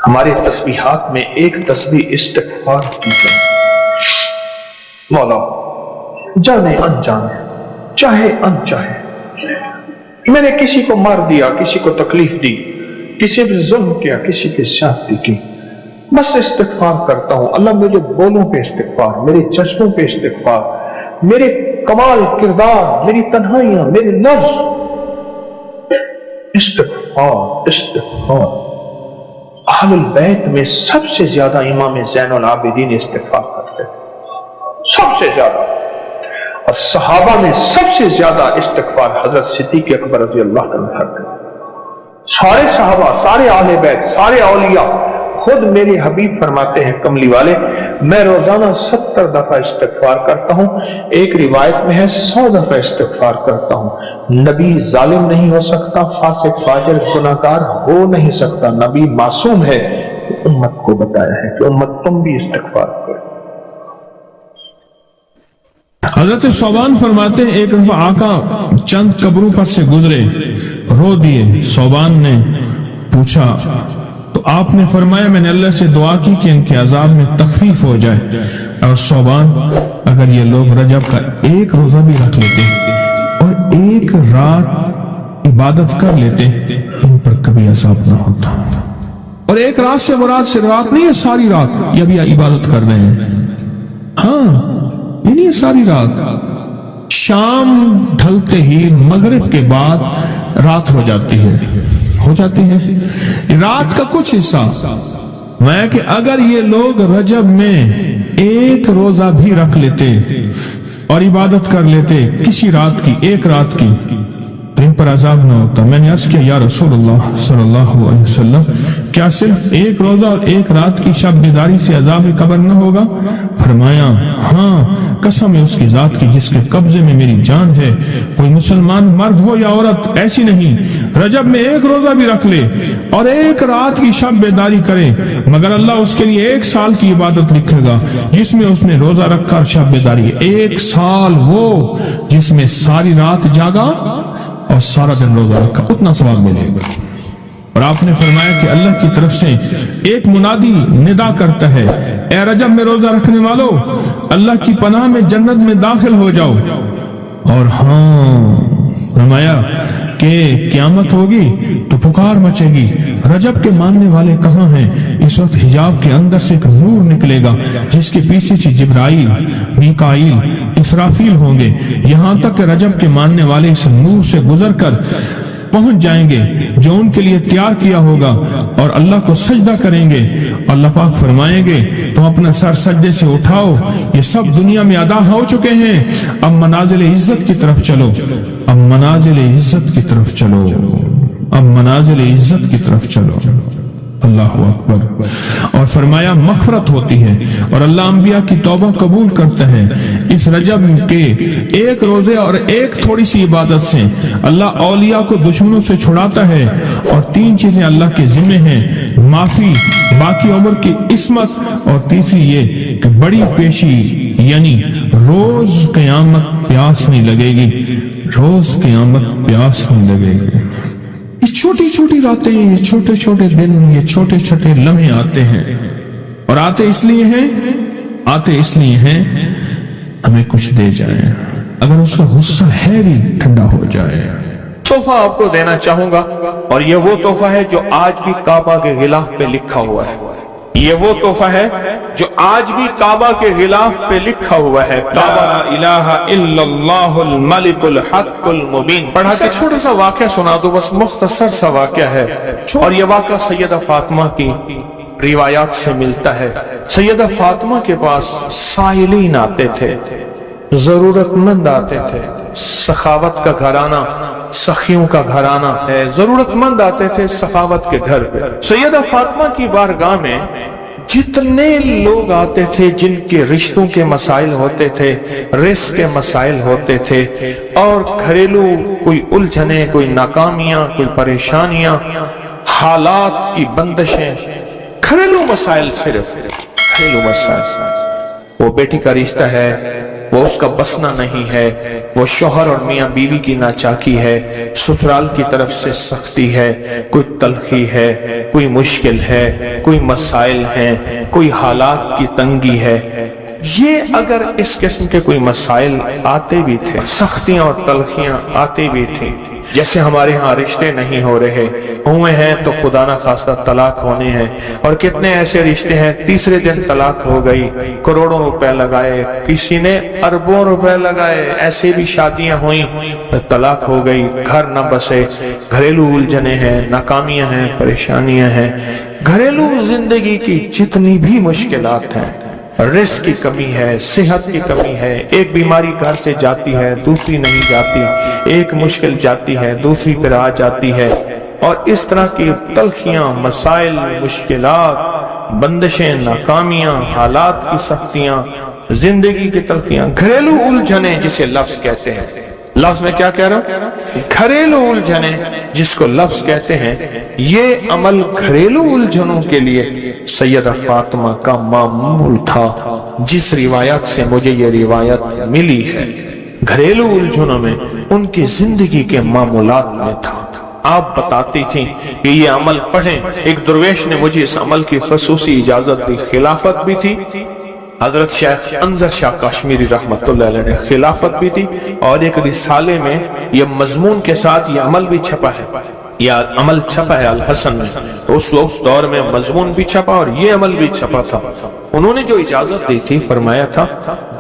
ہمارے تسبیحات میں ایک تسبیح استغفار کی ہے۔ مولا جانے انجانے چاہے انچاہے میں نے کسی کو مار دیا، کسی کو تکلیف دی، کسی پہ ظلم کیا، کسی کے زیادتی کی، بس استغفار کرتا ہوں۔ اللہ میرے بولوں پہ استغفار، میرے چشموں پہ استغفار، میرے کمال کردار، میری تنہائیاں، میرے لفظ، استغفار استغفار۔ اہل البیت میں سب سے زیادہ امام زین العابدین استغفار کرتے ہیں، سب سے زیادہ، اور صحابہ میں سب سے زیادہ استغفار حضرت صدیق اکبر رضی اللہ عنہ کرتے ہیں۔ سارے صحابہ، سارے اہل بیت، سارے اولیاء، خود میرے حبیب فرماتے ہیں کملی والے، میں روزانہ 70 دفعہ استغفار کرتا ہوں، ایک روایت میں ہے 100 دفعہ استغفار کرتا ہوں۔ نبی ظالم نہیں ہو سکتا، فاسق فاجر گناہگار ہو نہیں سکتا، نبی معصوم ہے۔ امت کو بتایا ہے کہ امت تم بھی استغفار کرو۔ حضرت صوبان فرماتے ہیں ایک دفعہ آقا چند قبروں پر سے گزرے، رو دیے۔ صوبان نے پوچھا تو آپ نے فرمایا میں نے اللہ سے دعا کی کہ ان کے عذاب میں تخفیف ہو جائے، اور صوبان اگر یہ لوگ رجب کا ایک روزہ بھی رکھ لیتے اور ایک رات عبادت کر لیتے ان پر کبھی عذاب نہ ہوتا۔ اور ایک رات سے مراد صرف رات نہیں ہے، ساری رات یہ بھی عبادت کر رہے ہیں، ہاں یہ نہیں ہے ساری رات، شام ڈھلتے ہی مغرب کے بعد رات ہو جاتی ہے رات کا کچھ حصہ۔ میں کہ اگر یہ لوگ رجب میں ایک روزہ بھی رکھ لیتے اور عبادت کر لیتے کسی رات کی، ایک رات کی، تو ان پر عذاب نہ ہوتا۔ میں نے عرض کیا یا رسول اللہ صلی اللہ علیہ وسلم، کیا صرف ایک روزہ اور ایک رات کی شب بیداری سے عذاب قبر نہ ہوگا؟ فرمایا ہاں، قسم ہے اس کی ذات کی جس کے قبضے میں میری جان ہے، کوئی مسلمان مرد ہو یا عورت ایسی نہیں رجب میں ایک روزہ بھی رکھ لے اور ایک رات کی شب بیداری کرے مگر اللہ اس کے لیے 1 سال کی عبادت لکھے گا جس میں اس نے روزہ رکھا اور شب بیداری۔ 1 سال وہ جس میں ساری رات جاگا اور سارا دن روزہ رکھا، اتنا ثواب ملے گا۔ اور آپ نے فرمایا کہ اللہ کی طرف سے ایک منادی ندا کرتا ہے، اے رجب میں روزہ رکھنے والو، اللہ کی پناہ میں جنت میں داخل ہو جاؤ۔ اور ہاں فرمایا کہ قیامت ہوگی تو پکار مچے گی، رجب کے ماننے والے کہاں ہیں؟ اس وقت حجاب کے اندر سے ایک نور نکلے گا جس کے پیچھے سے جبرائیل، میکائیل، اسرافیل ہوں گے، یہاں تک کہ رجب کے ماننے والے اس نور سے گزر کر پہنچ جائیں گے جو ان کے لیے تیار کیا ہوگا اور اللہ کو سجدہ کریں گے۔ اللہ پاک فرمائیں گے تم اپنا سر سجدے سے اٹھاؤ، یہ سب دنیا میں ادا ہو چکے ہیں، اب منازل عزت کی طرف چلو، اب منازل عزت کی طرف چلو، اب منازل عزت کی طرف چلو۔ اللہ اکبر۔ اور فرمایا مغفرت ہوتی ہے اور اللہ انبیاء کی توبہ قبول کرتا ہے۔ اس رجب کے ایک روزے اور ایک تھوڑی سی عبادت سے اللہ اولیاء کو دشمنوں سے چھڑاتا ہے، اور 3 چیزیں اللہ کے ذمہ ہیں، معافی، باقی عمر کی عصمت، اور تیسری یہ کہ بڑی پیشی، یعنی روز قیامت پیاس نہیں لگے گی، روز قیامت پیاس نہیں لگے گی۔ یہ چھوٹی چھوٹی راتیں، یہ چھوٹے چھوٹے دن، یہ چھوٹے چھوٹے لمحے آتے ہیں، اور آتے اس لیے ہیں ہمیں کچھ دے جائیں، اگر اس کا غصہ ہے بھی ٹھنڈا ہو جائے۔ تحفہ آپ کو دینا چاہوں گا، اور یہ وہ تحفہ ہے جو آج بھی کعبہ کے غلاف پہ لکھا ہوا ہے، یہ وہ تحفہ ہے جو آج بھی کعبہ کے غلاف پہ لکھا ہوا ہے، لا الہ الا اللہ الملک الحق المبین۔ پڑھا کے چھوٹا سا واقعہ سنا دو، بس مختصر سا واقعہ ہے، اور یہ واقعہ سیدہ فاطمہ کی روایات سے ملتا ہے۔ سیدہ فاطمہ کے پاس سائلین آتے تھے، ضرورت مند آتے تھے، سخاوت کا گھرانہ، سخیوں کا گھرانہ ہے، ضرورت مند آتے تھے سخاوت کے گھر پہ۔ سیدہ فاطمہ کی بارگاہ میں جتنے لوگ آتے تھے جن کے رشتوں کے مسائل ہوتے تھے، رزق کے مسائل ہوتے تھے، اور گھریلو کوئی الجھنیں، کوئی ناکامیاں، کوئی پریشانیاں، حالات کی بندشیں، گھریلو مسائل، صرف گھریلو مسائل، وہ بیٹی کا رشتہ ہے، وہ اس کا بسنا نہیں ہے، وہ شوہر اور میاں بیوی کی ناچاکی ہے، سسرال کی طرف سے سختی ہے، کوئی تلخی ہے، کوئی مشکل ہے، کوئی مسائل ہیں، کوئی حالات کی تنگی ہے۔ یہ اگر اس قسم کے کوئی مسائل آتے بھی تھے، سختیاں اور تلخیاں آتی بھی تھیں، جیسے ہمارے ہاں رشتے نہیں ہو رہے، ہوئے ہیں تو خدا نہ خواستہ طلاق ہونے ہیں، اور کتنے ایسے رشتے ہیں تیسرے دن طلاق ہو گئی، کروڑوں روپے لگائے، کسی نے اربوں روپے لگائے، ایسے بھی شادیاں ہوئیں، طلاق ہو گئی، گھر نہ بسے، گھریلو الجھنیں ہیں، ناکامیاں ہیں، پریشانیاں ہیں، گھریلو زندگی کی جتنی بھی مشکلات ہیں، رزق کی کمی ہے، صحت کی کمی ہے، ایک بیماری گھر سے جاتی ہے دوسری نہیں جاتی، ایک مشکل جاتی ہے دوسری پھر آ جاتی ہے، اور اس طرح کی تلخیاں، مسائل، مشکلات، بندشیں، ناکامیاں، حالات کی سختیاں، زندگی کی تلخیاں، گھریلو الجھنیں جسے لفظ کہتے ہیں۔ لفظ میں کیا کہہ رہا ہوں؟ گھریلو الجھنیں جس کو لفظ کہتے ہیں، یہ عمل گھریلو الجھنوں کے لیے سیدہ فاطمہ کا معمول تھا، جس روایت سے مجھے یہ روایت ملی ہے۔ گھریلو الجھنوں میں ان کی زندگی کے معمولات میں تھا۔ آپ بتاتی تھیں کہ یہ عمل پڑھیں، ایک درویش نے مجھے اس عمل کی خصوصی اجازت دی، خلافت بھی تھی، حضرت شیخ انظر شاہ کشمیری رحمت اللہ علیہ نے خلافت بھی تھی، اور ایک رسالے میں یہ مضمون کے ساتھ یہ عمل بھی چھپا ہے، یہ عمل چھپا ہے الحسن میں، اس دور میں مضمون بھی چھپا اور یہ عمل بھی چھپا تھا۔ انہوں نے جو اجازت دی تھی، فرمایا تھا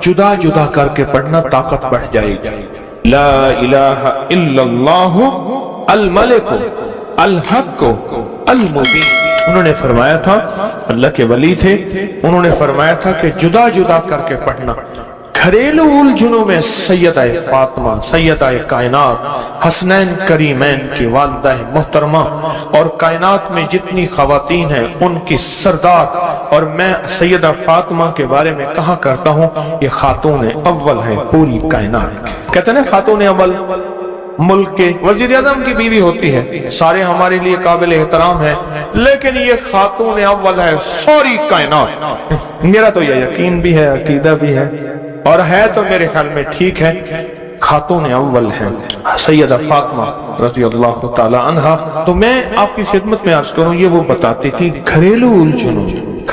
جدا جدا کر کے پڑھنا طاقت بڑھ جائے گی۔ لا الہ الا اللہ الملک الحق المبین۔ انہوں نے فرمایا تھا، اللہ کے ولی تھے، انہوں نے فرمایا تھا کہ جدا جدا کر کے پڑھنا۔ گھریلو الجھنوں میں سیدہ فاطمہ، سیدہ کائنات، حسنین کریمین کی والدہ محترمہ، اور کائنات میں جتنی خواتین ہیں ان کی سردار، اور میں سیدہ فاطمہ کے بارے میں کہا کرتا ہوں یہ خاتون اول ہے پوری کائنات۔ کہتے ہیں خاتون اول، ملک کے وزیر اعظم کی بیوی ہوتی ہے، سارے ہمارے لیے قابل احترام ہے، لیکن یہ خاتون اول ہے ساری کائنات۔ میرا تو یہ یقین بھی ہے، عقیدہ بھی ہے، اور ہے تو میرے خیال میں ٹھیک ہے، خاتون اول ہے سیدہ فاطمہ رضی اللہ تعالی عنہا۔ تو میں آپ کی خدمت میں عرض کروں، یہ وہ بتاتی تھی گھریلو الجھنوں،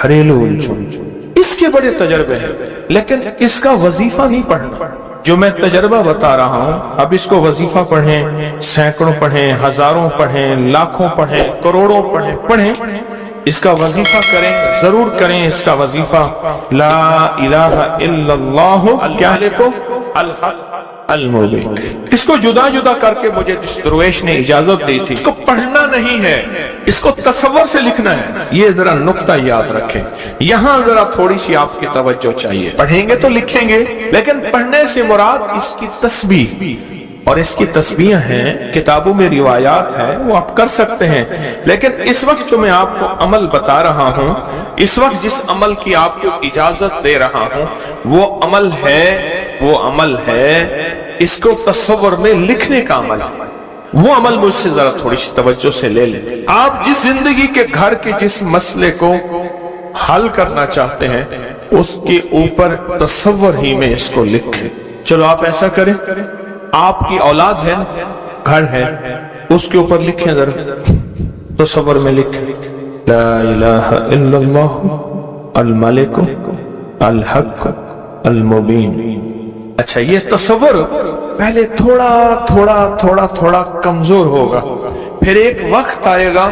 گھریلو الجھنوں، اس کے بڑے تجربے ہیں، لیکن اس کا وظیفہ نہیں پڑھنا۔ جو میں تجربہ بتا رہا ہوں، اب اس کو وظیفہ پڑھیں، سینکڑوں پڑھیں، ہزاروں پڑھیں، لاکھوں پڑھیں، کروڑوں پڑھیں، اس کا وظیفہ کریں، ضرور کریں اس کا وظیفہ۔ لا الہ الا اللہ کیا لکھو؟ الحق المبین۔ اس کو جدا جدا کر کے مجھے جس درویش نے اجازت دی تھی، اس کو پڑھنا نہیں ہے، اس کو تصور سے لکھنا ہے۔ یہ ذرا نقطہ یاد رکھیں، یہاں ذرا تھوڑی سی آپ کی توجہ چاہیے۔ پڑھیں گے تو لکھیں گے، لیکن پڑھنے سے مراد اس کی تسبیح، اور اس کی تسبیح ہیں، کتابوں میں روایات ہے، وہ آپ کر سکتے ہیں، لیکن اس وقت جو میں آپ کو عمل بتا رہا ہوں، اس وقت جس عمل کی آپ کو اجازت دے رہا ہوں، وہ عمل ہے اس کو تصور میں لکھنے کا عمل ہے۔ وہ عمل مجھ سے ذرا تھوڑی سی توجہ سے لے لیں۔ آپ جس زندگی کے گھر کے جس مسئلے کو حل کرنا چاہتے ہیں، اس کے اوپر تصور ہی میں اس کو لکھیں۔ چلو آپ ایسا کریں، آپ کی اولاد ہے، گھر ہے، اس کے اوپر لکھیں، ذرا تصور میں لکھیں، لا الہ الا اللہ الملک الحق المبین۔ اچھا، یہ تصور پہلے تھوڑا کمزور ہوگا، پھر ایک وقت آئے گا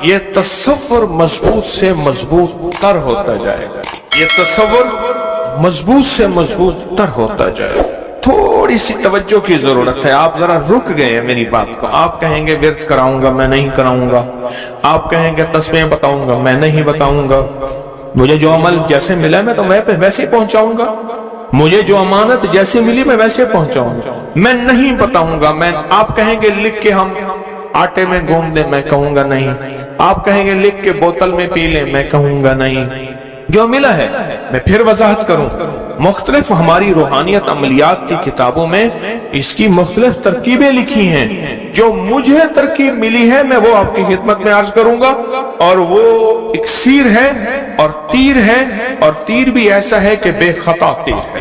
یہ تصور مضبوط سے مضبوط تر ہوتا جائے گا، یہ تصور مضبوط سے مضبوط تر ہوتا جائے گا۔ تھوڑی سی توجہ کی ضرورت ہے، آپ ذرا رک گئے ہیں میری بات کو۔ آپ کہیں گے ورد کراؤں گا، میں نہیں کراؤں گا، آپ کہیں گے تسبیح بتاؤں گا، میں نہیں بتاؤں گا، مجھے جو عمل جیسے ملا میں تو میں پہ ویسے پہنچاؤں گا، مجھے جو امانت جیسے ملی میں ویسے پہنچاؤں گا، میں نہیں بتاؤں گا۔ آپ کہیں گے لکھ کے ہم آٹے میں گوندھ دیں، میں کہوں گا نہیں۔ آپ کہیں گے لکھ کے بوتل میں پی لیں، میں کہوں گا نہیں۔ جو ملا ہے میں پھر وضاحت کروں، مختلف ہماری روحانیت عملیات کی کتابوں میں اس کی مختلف ترکیبیں لکھی ہیں، جو مجھے ترکیب ملی ہے میں وہ آپ کی خدمت میں عرض کروں گا، اور وہ اکسیر ہے اور تیر ہے، اور تیر بھی ایسا ہے کہ بے خطا تیر ہے۔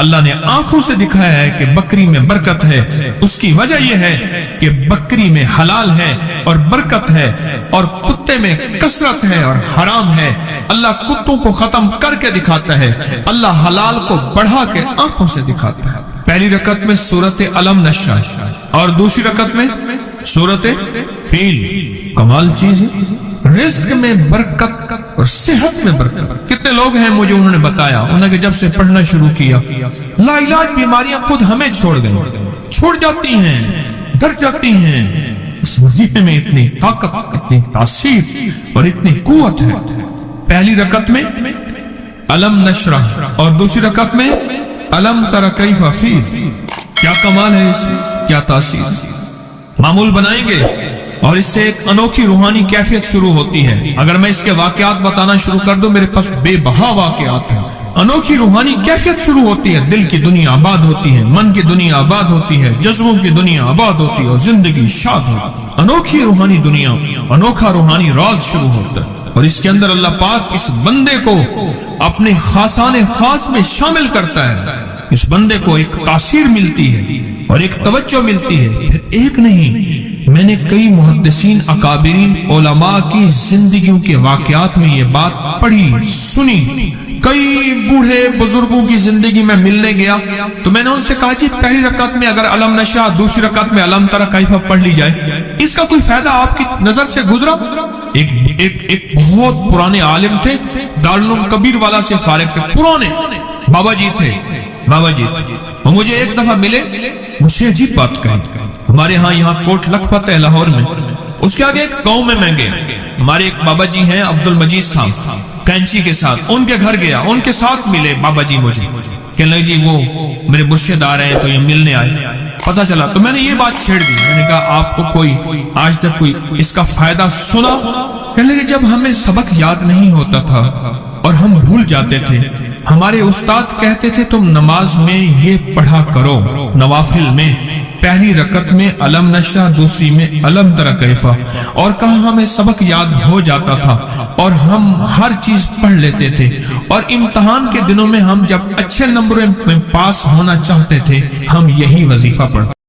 اللہ نے آنکھوں سے دکھایا ہے کہ بکری میں برکت ہے، اس کی وجہ یہ ہے کہ بکری میں حلال ہے اور برکت ہے، اور کتے میں کثرت ہے اور حرام ہے۔ اللہ کتوں کو ختم کر کے دکھاتا ہے، اللہ حلال کو بڑھا کے آنکھوں سے دکھاتا ہے۔ پہلی رکعت میں سورت علم نشرح اور دوسری رکعت میں سورت فیل۔ کمال چیز ہے، رزق میں برکت اور صحت میں برکت۔ کتنے لوگ ہیں مجھے انہوں نے بتایا، انہوں نے جب سے پڑھنا شروع کیا لا علاج بیماریاں خود ہمیں چھوڑ گئیں، چھوڑ جاتی ہیں، ڈر جاتی ہیں۔ اس وظیفے میں اتنی طاقت، اتنی تاثیر اور اتنی قوت ہے۔ پہلی رکعت میں علم نشرح اور دوسری رکعت میں علم تر کیف فیل۔ کیا کمال ہے اس میں، کیا تاثیر۔ معمول بنائیں گے اور اس سے ایک انوکھی روحانی کیفیت شروع ہوتی ہے۔ اگر میں اس کے واقعات بتانا شروع کر دوں، میرے پاس بے بہا واقعات ہیں۔ انوکھی روحانی کیفیت شروع ہوتی ہے، دل کی دنیا آباد ہوتی ہے، من کی دنیا آباد ہوتی ہے، جذبوں کی دنیا آباد ہوتی ہے اور زندگی شاد ہوتی ہے۔ انوکھی روحانی دنیا، انوکھا روحانی راز شروع ہوتا ہے، اور اس کے اندر اللہ پاک اس بندے کو اپنے خاصان خاص میں شامل کرتا ہے۔ اس بندے کو ایک تاثیر ملتی ہے اور ایک توجہ ملتی ہے۔ پھر ایک نہیں، میں نے کئی محدثین، اکابرین، علماء کی زندگیوں کے واقعات میں یہ بات پڑھی، سنی۔ کئی بوڑھے بزرگوں کی زندگی میں ملنے گیا تو میں نے ان سے کہا جی پہلی رکعت میں اگر علم نشرح، دوسری رکعت میں علم تر کیف پڑھ لی جائے، اس کا کوئی فائدہ آپ کی نظر سے گزرا؟ ایک بہت پرانے عالم تھے، دارالعلوم کبیر والا سے فارغ تھے، پرانے بابا جی تھے، بابا جی۔ وہ مجھے ایک دفعہ ملے، مجھ سے عجیب بات کہی۔ ہمارے ہاں یہاں کوٹ لکھپت ہے لاہور میں، اس کے آگے ایک گاؤں میں گیا، ہمارے ایک بابا جی ہیں عبد المجید صاحب، کینچی کے ساتھ ان کے گھر گیا، ان کے ساتھ ملے بابا جی مجھے، کہنے لگے جی وہ میرے مرشد آ رہے ہیں تو یہ ملنے آئے۔ پتہ چلا تو میں نے یہ بات چھیڑ دی، میں نے کہا آپ کو کوئی آج تک کوئی اس کا فائدہ سنا؟ کہنے لگے جب ہمیں سبق یاد نہیں ہوتا تھا اور ہم بھول جاتے تھے، ہمارے استاد کہتے تھے تم نماز میں یہ پڑھا کرو، نوافل میں پہلی رکعت میں علم نشرح، دوسری میں علم تر کیف، اور کہا ہمیں سبق یاد ہو جاتا تھا اور ہم ہر چیز پڑھ لیتے تھے، اور امتحان کے دنوں میں ہم جب اچھے نمبروں میں پاس ہونا چاہتے تھے ہم یہی وظیفہ پڑھتے